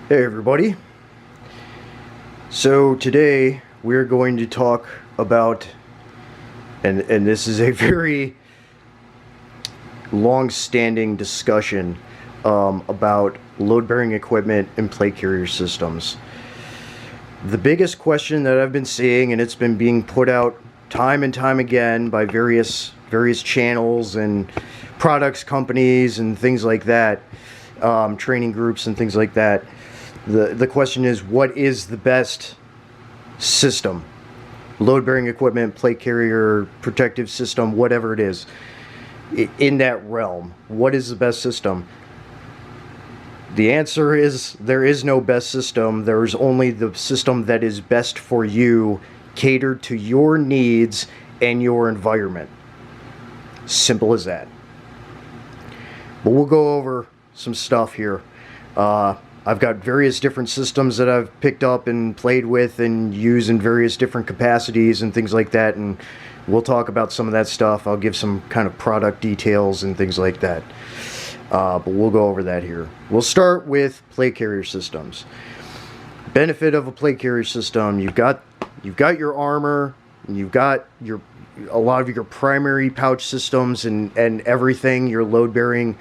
Hey everybody. So today we're going to talk about, and this is a very long-standing discussion about load-bearing equipment and plate carrier systems. The biggest question that I've been seeing, and it's been being put out time and time again by various channels and products companies and things like that, training groups and things like that. The question is, what is the best system? Load-bearing equipment, plate carrier, protective system, whatever it is. In that realm, what is the best system? The answer is there is no best system. There is only the system that is best for you, catered to your needs and your environment. Simple as that. But we'll go over some stuff here. I've got various different systems that I've picked up and played with and use in various different capacities and things like that, and we'll talk about some of that stuff. I'll give some kind of product details and things like that, but we'll go over that here. We'll start with plate carrier systems. Benefit of a plate carrier system: you've got your armor, and you've got a lot of your primary pouch systems and everything, your load-bearing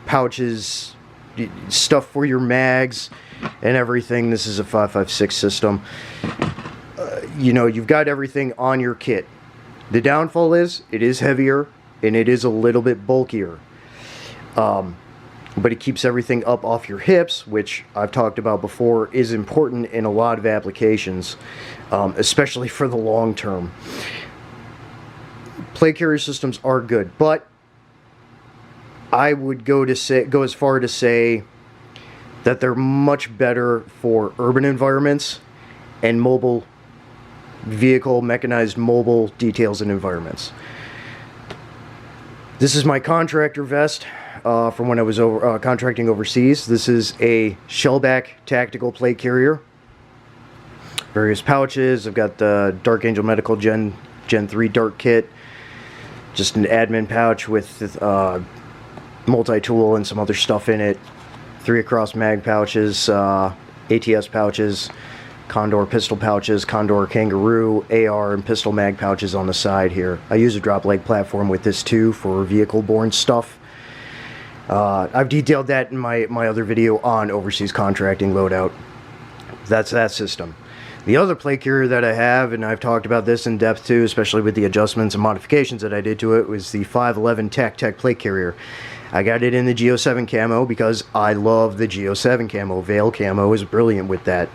pouches, stuff for your mags and everything. This is a 5.56 system. You've got everything on your kit. The downfall is it is heavier and it is a little bit bulkier, but it keeps everything up off your hips, which I've talked about before is important in a lot of applications, especially for the long term. Plate carrier systems are good, but I would go as far to say that they're much better for urban environments and mobile vehicle, mechanized mobile details and environments. This is my contractor vest from when I was contracting overseas. This is a shellback tactical plate carrier. Various pouches. I've got the Dark Angel Medical Gen 3 Dart Kit. Just an admin pouch with multi-tool and some other stuff in it. 3 across mag pouches, ATS pouches, Condor pistol pouches, Condor Kangaroo, AR and pistol mag pouches on the side here. I use a drop leg platform with this too for vehicle-borne stuff. I've detailed that in my other video on overseas contracting loadout. That's that system. The other plate carrier that I have, and I've talked about this in depth too, especially with the adjustments and modifications that I did to it, was the 511 Tech plate carrier. I got it in the Geo7 camo because I love the Geo7 camo. Veil camo is brilliant with that.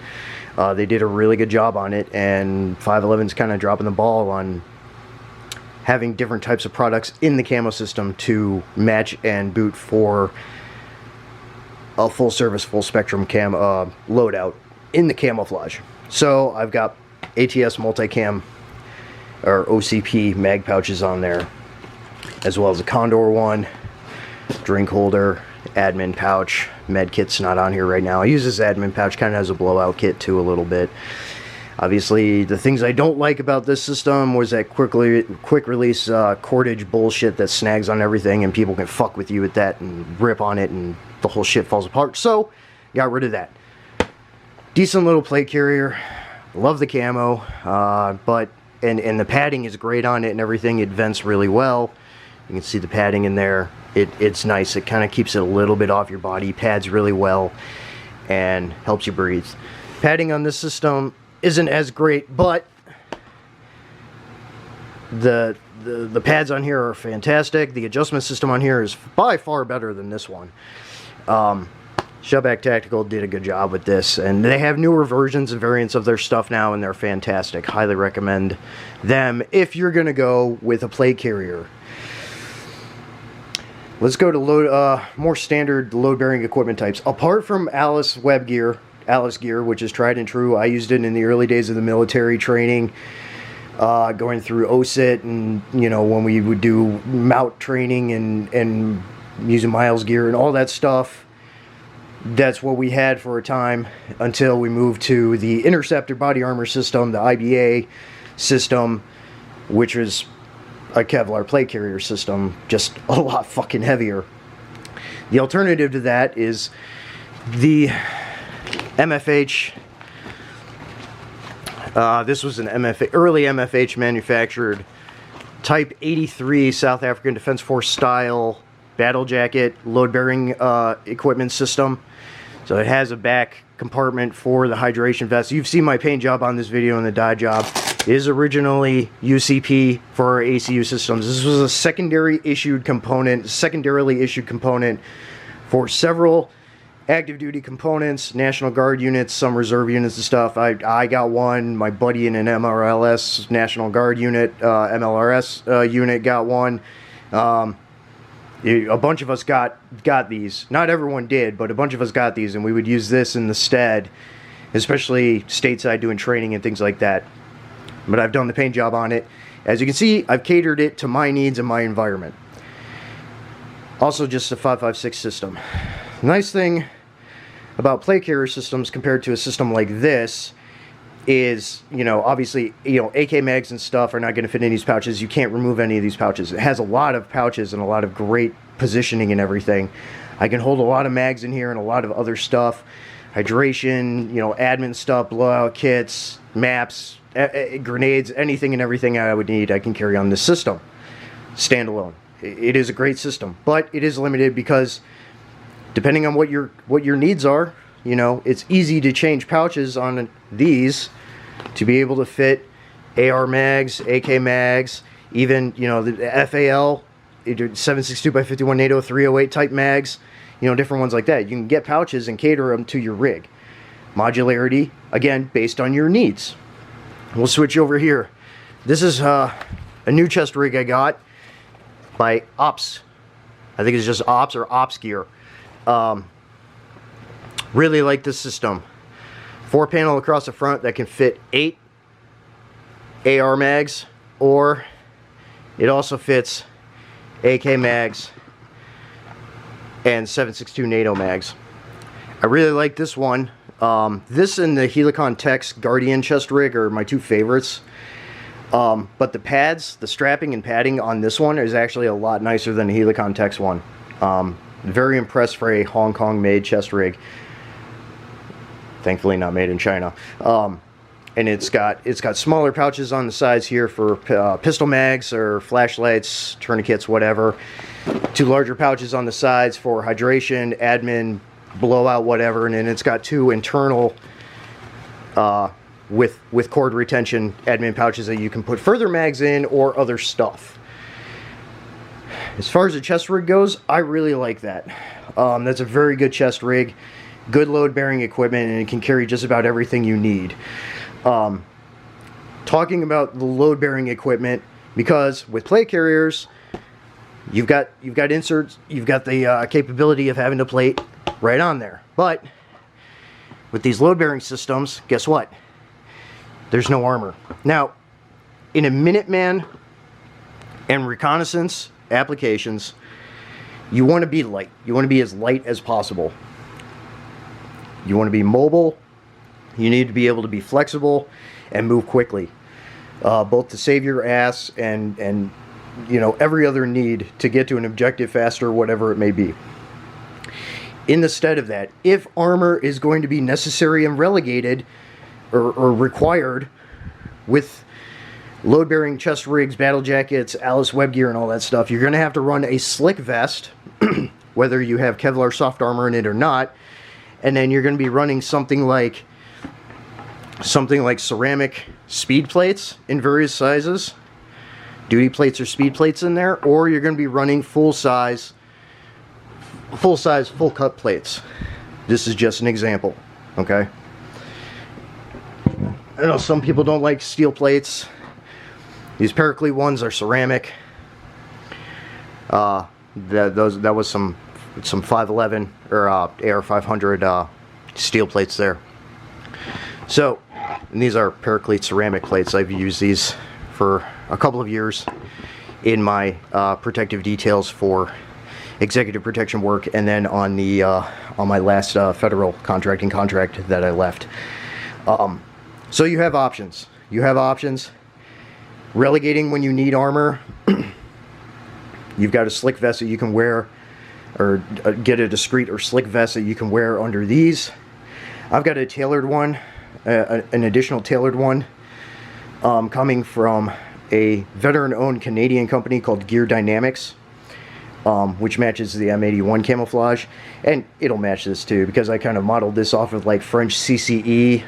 They did a really good job on it, and 511's kind of dropping the ball on having different types of products in the camo system to match and boot for a full service, full spectrum loadout in the camouflage. So I've got ATS multicam or OCP mag pouches on there, as well as a Condor one, drink holder, admin pouch. Med kit's not on here right now. I use this admin pouch kind of as a blowout kit too a little bit. Obviously, the things I don't like about this system was that quick release cordage bullshit that snags on everything, and people can fuck with you with that and rip on it and the whole shit falls apart. So got rid of that. Decent little plate carrier. Love the camo, but the padding is great on it and everything. It vents really well. You can see the padding in there. It's nice. It kind of keeps it a little bit off your body, pads really well, and helps you breathe. Padding on this system isn't as great, but the pads on here are fantastic. The adjustment system on here is by far better than this one. Shellback Tactical did a good job with this, and they have newer versions and variants of their stuff now, and they're fantastic. Highly recommend them if you're going to go with a plate carrier. Let's go to more standard load-bearing equipment types. Apart from Alice gear, which is tried and true, I used it in the early days of the military training, going through OSIT, and when we would do MOUT training and using Miles gear and all that stuff. That's what we had for a time until we moved to the Interceptor body armor system, the IBA system, which was a Kevlar plate carrier system, just a lot fucking heavier. The alternative to that is the MFH. This was an early MFH manufactured Type 83 South African Defense Force style battle jacket load-bearing equipment system. So it has a back compartment for the hydration vest. You've seen my paint job on this video and the dye job. It is originally UCP for our ACU systems. This was a secondarily issued component for several active duty components, National Guard units, some reserve units and stuff. I got one. My buddy in an MRLS National Guard unit, MLRS unit got one. A bunch of us got these. Not everyone did, but a bunch of us got these, and we would use this in the stead, especially stateside doing training and things like that. But I've done the paint job on it. As you can see, I've catered it to my needs and my environment. Also just a 5.56 system. The nice thing about plate carrier systems compared to a system like this is, you know, obviously, you know, AK mags and stuff are not going to fit in these pouches. You can't remove any of these pouches. It has a lot of pouches and a lot of great positioning and everything. I can hold a lot of mags in here and a lot of other stuff. Hydration, you know, admin stuff, blowout kits, maps, grenades, anything and everything I would need I can carry on this system. Standalone. It is a great system, but it is limited because depending on what your needs are, you know, it's easy to change pouches on these to be able to fit AR mags, AK mags, even, you know, the FAL, 7.62x51 NATO 308 type mags, you know, different ones like that. You can get pouches and cater them to your rig. Modularity, again, based on your needs. We'll switch over here. This is a new chest rig I got by Ops. I think it's just Ops or Ops Gear. Really like this system. 4-panel across the front that can fit 8 AR mags, or it also fits AK mags and 7.62 NATO mags. I really like this one. This and the Helicon Tex Guardian chest rig are my two favorites. But the pads, the strapping and padding on this one is actually a lot nicer than the Helicon Tex one. Very impressed for a Hong Kong made chest rig. Thankfully not made in China. And it's got smaller pouches on the sides here for pistol mags or flashlights, tourniquets, whatever. 2 larger pouches on the sides for hydration, admin, blowout, whatever. And then it's got 2 internal with cord retention admin pouches that you can put further mags in or other stuff. As far as the chest rig goes, I really like that. That's a very good chest rig, good load bearing equipment, and it can carry just about everything you need. Talking about the load bearing equipment, because with plate carriers, you've got inserts, you've got the capability of having the plate right on there. But with these load bearing systems, guess what? There's no armor. Now, in a Minuteman and reconnaissance applications, you want to be light. You want to be as light as possible. You want to be mobile. You need to be able to be flexible and move quickly, both to save your ass and you know, every other need to get to an objective faster, whatever it may be. In the stead of that, if armor is going to be necessary and relegated or required with load-bearing chest rigs, battle jackets, Alice web gear, and all that stuff, you're going to have to run a slick vest, whether you have Kevlar soft armor in it or not, and then you're going to be running something like ceramic speed plates in various sizes, duty plates or speed plates in there, or you're going to be running full size, full cut plates. This is just an example, okay? I know some people don't like steel plates. These Pericles ones are ceramic. That was some 511 or AR500 steel plates there. So, and these are Pericles ceramic plates. I've used these for a couple of years in my protective details for executive protection work, and then on the on my last federal contract that I left. So you have options. You have options. Relegating when you need armor. You've got a slick vest that you can wear, or get a discreet or slick vest that you can wear under these. I've got a tailored one, an additional tailored one, coming from a veteran-owned Canadian company called Gear Dynamics, which matches the M81 camouflage, and it'll match this too, because I kind of modeled this off of like French CCE,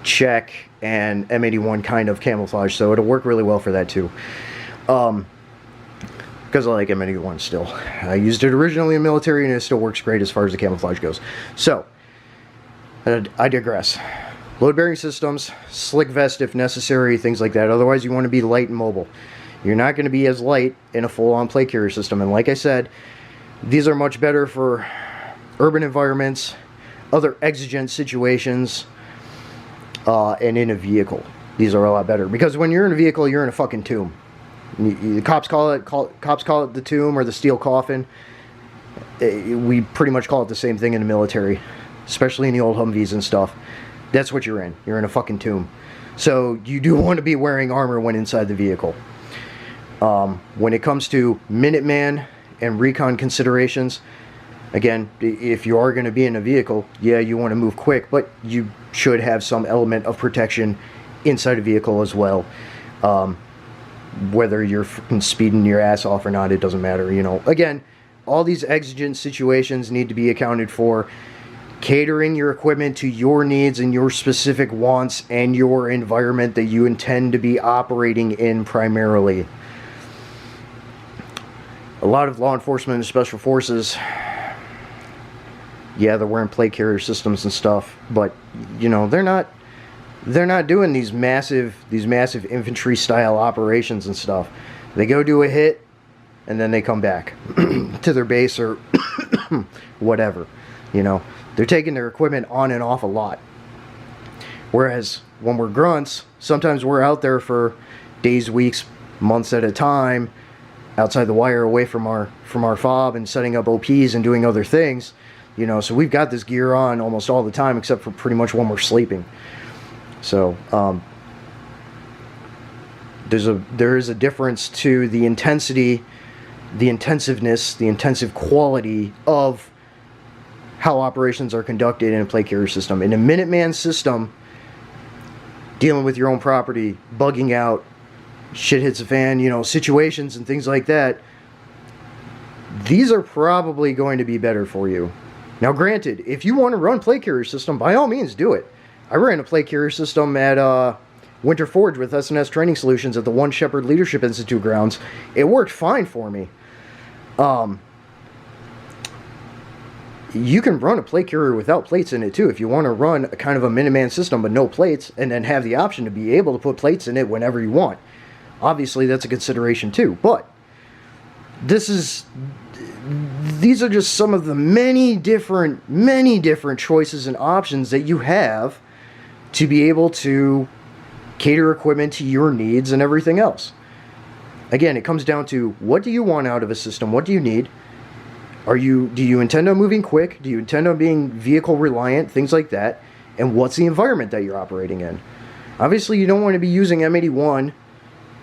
Czech, and M81 kind of camouflage, so it'll work really well for that too. Because I like M81 still. I used it originally in the military, and it still works great as far as the camouflage goes. So, I digress. Load-bearing systems, slick vest if necessary, things like that. Otherwise, you want to be light and mobile. You're not going to be as light in a full-on plate carrier system. And like I said, these are much better for urban environments, other exigent situations, and in a vehicle. These are a lot better. Because when you're in a vehicle, you're in a fucking tomb. The cops call it the tomb or the steel coffin. We pretty much call it the same thing in the military, especially in the old Humvees and stuff. That's what you're in. You're in a fucking tomb. So you do want to be wearing armor when inside the vehicle. When it comes to Minuteman and recon considerations, again, if you are going to be in a vehicle, yeah, you want to move quick, but you should have some element of protection inside a vehicle as well. Whether you're speeding your ass off or not, it doesn't matter, you know. Again, all these exigent situations need to be accounted for. Catering your equipment to your needs and your specific wants and your environment that you intend to be operating in primarily. A lot of law enforcement and special forces, yeah, they're wearing plate carrier systems and stuff, but you know, they're not doing these massive infantry style operations and stuff. They go do a hit and then they come back to their base or whatever, you know. They're taking their equipment on and off a lot. Whereas when we're grunts, sometimes we're out there for days, weeks, months at a time, outside the wire, away from our fob and setting up OPs and doing other things, you know. So we've got this gear on almost all the time, except for pretty much when we're sleeping. So there is a difference to the intensity, the intensiveness, the intensive quality of how operations are conducted in a plate carrier system. In a Minuteman system, dealing with your own property, bugging out, shit hits the fan, you know, situations and things like that, these are probably going to be better for you. Now granted, if you want to run plate carrier system, by all means do it. I ran a plate carrier system at Winter Forge with S&S Training Solutions at the One Shepherd Leadership Institute grounds. It worked fine for me. You can run a plate carrier without plates in it too if you want to run a kind of a Minuteman system but no plates, and then have the option to be able to put plates in it whenever you want. Obviously that's a consideration too, but these are just some of the many different choices and options that you have to be able to cater equipment to your needs and everything else. Again, it comes down to, what do you want out of a system? What do you need? Do you intend on moving quick? Do you intend on being vehicle reliant? Things like that. And what's the environment that you're operating in? Obviously, you don't want to be using M81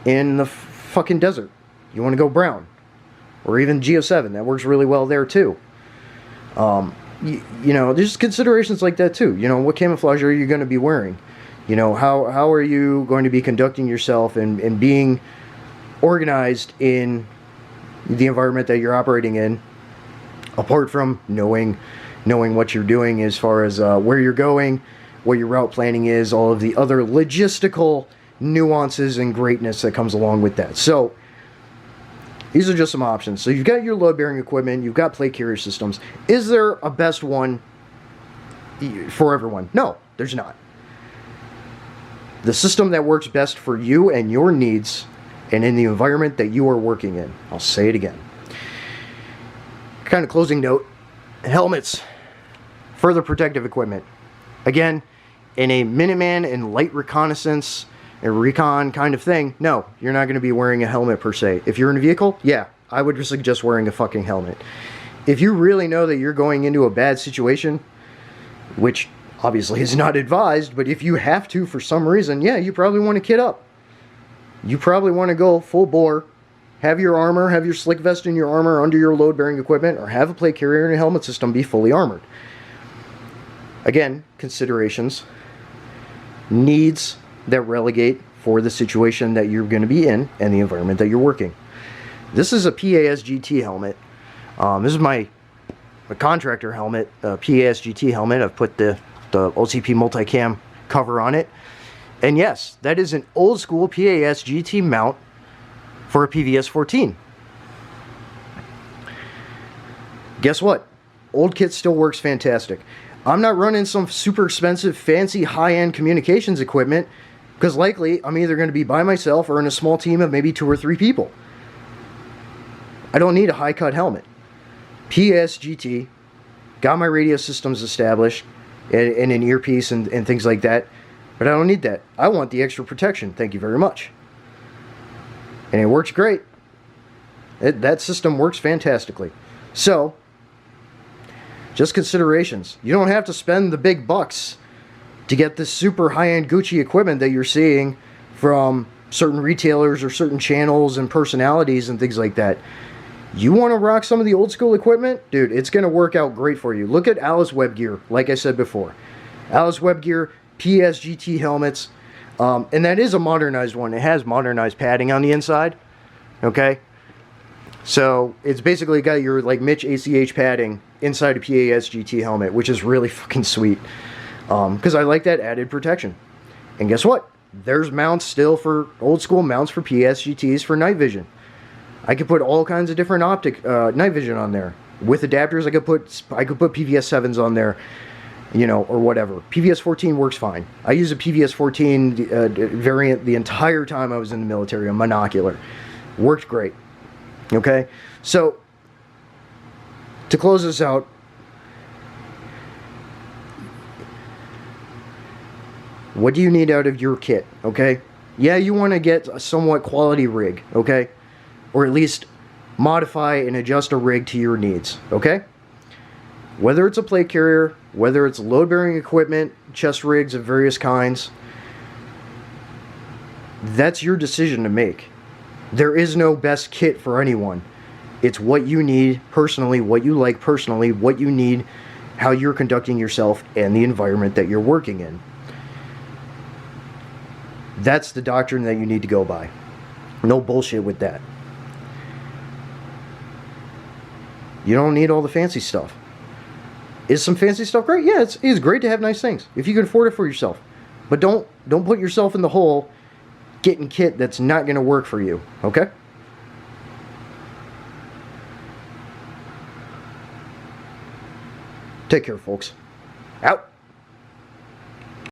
in the fucking desert. You want to go brown. Or even Geo7. That works really well there too. You know, there's considerations like that too. You know, what camouflage are you going to be wearing? You know, how are you going to be conducting yourself and being organized in the environment that you're operating in, apart from knowing what you're doing as far as where you're going, what your route planning is, all of the other logistical nuances and greatness that comes along with that. So these are just some options. So you've got your load-bearing equipment, you've got plate carrier systems. Is there a best one for everyone? No, there's not. The system that works best for you and your needs and in the environment that you are working in. I'll say it again. Kind of closing note, helmets, further protective equipment. Again, in a Minuteman and light reconnaissance and recon kind of thing, no, you're not going to be wearing a helmet per se. If you're in a vehicle, yeah, I would just suggest wearing a fucking helmet. If you really know that you're going into a bad situation, which obviously is not advised, but if you have to for some reason, yeah, you probably want to kit up. You probably want to go full bore, have your armor, have your slick vest in your armor under your load-bearing equipment, or have a plate carrier and a helmet system be fully armored. Again, considerations, needs that relegate for the situation that you're going to be in and the environment that you're working. This is a PASGT helmet. This is my contractor helmet, PASGT helmet. I've put the OCP multicam cover on it. And yes, that is an old school PASGT mount for a PVS-14. Guess what? Old kit still works fantastic. I'm not running some super expensive, fancy, high-end communications equipment because likely I'm either going to be by myself or in a small team of maybe 2 or 3 people. I don't need a high-cut helmet. PASGT, got my radio systems established and an earpiece and things like that, but I don't need that. I want the extra protection. Thank you very much. And it works great. That system works fantastically. So, just considerations. You don't have to spend the big bucks to get this super high-end Gucci equipment that you're seeing from certain retailers or certain channels and personalities and things like that. You want to rock some of the old school equipment? Dude, it's going to work out great for you. Look at Alice Web Gear, like I said before. Alice Web Gear, PSGT helmets, and that is a modernized one. It has modernized padding on the inside, okay? So it's basically got your like Mitch ACH padding inside a PASGT helmet, which is really fucking sweet because I like that added protection. And guess what? There's mounts still for old school mounts for PSGTs for night vision. I could put all kinds of different optic night vision on there with adapters. I could put PVS-7s on there, you know, or whatever. PVS-14 works fine. I use a PVS-14 variant the entire time I was in the military, a monocular. Worked great. Okay, so to close this out, what do you need out of your kit? Okay, yeah, you want to get a somewhat quality rig, okay, or at least modify and adjust a rig to your needs, okay? Whether it's a plate carrier, whether it's load-bearing equipment, chest rigs of various kinds, that's your decision to make. There is no best kit for anyone. It's what you need personally, what you like personally, what you need, how you're conducting yourself, and the environment that you're working in. That's the doctrine that you need to go by. No bullshit with that. You don't need all the fancy stuff. Is some fancy stuff great? Yeah, it's great to have nice things if you can afford it for yourself. But don't put yourself in the hole getting kit that's not going to work for you, okay? Take care, folks. Out.